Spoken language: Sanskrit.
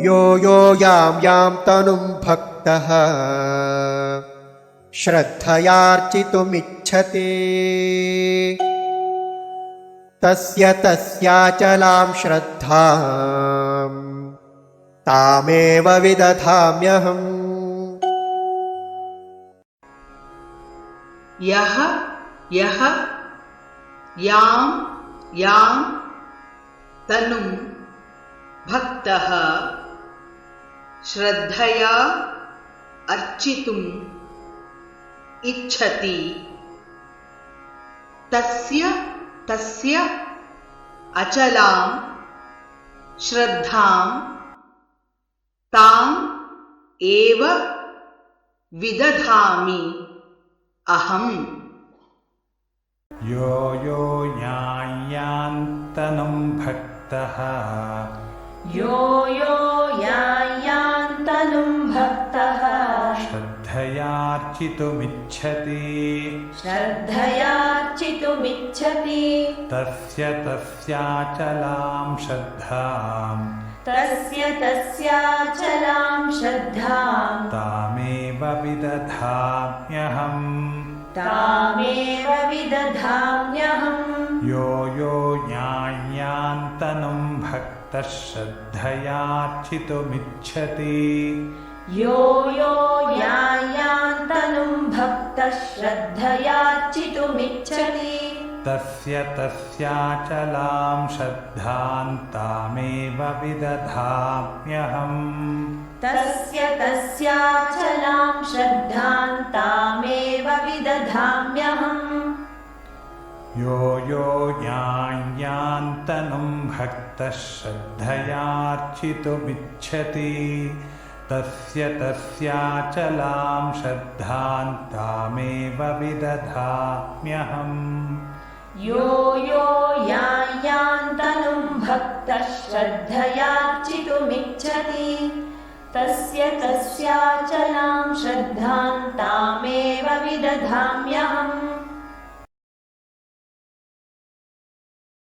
यो यो यां यां तनुं भक्तः श्रद्धयार्चितुमिच्छति तस्य तस्याचलां श्रद्धां तामेव विदधाम्यहम्। यः यः यां यां तनुं भक्तः श्रद्धया अर्चितुम् इच्छति तस्य तस्य अचलां श्रद्धां ताम् एव विदधामि अहम्। यो यो यां तनुं भक्तः यो यो यां तनुं भक्तः श्रद्धयार्चितुमिच्छति श्रद्धयार्चितुमिच्छति तस्य तस्याचलां श्रद्धां तस्याचलां श्रद्धां तामेव विदधाम्यहम्। तामेव विदधाम्यहम्। यो यो यां तनुं भक्तः श्रद्धयार्चितुमिच्छति यो यो यां तनुं भक्तः श्रद्धयार्चितुमिच्छति तस्य तस्याचलां श्रद्धां तामेव विदधाम्यहम्। तस्य तस्याचलां श्रद्धां तामेव विदधाम्यहम्। यो यो यां तनुं भक्तः श्रद्धयार्चितुमिच्छति तस्य तस्याचलां श्रद्धां तामेव विदधाम्यहम्। यो यो यां तनुं भक्तः श्रद्धयार्चितुमिच्छति तस्य तस्याचलां श्रद्धां तामेव विदधाम्यहम्।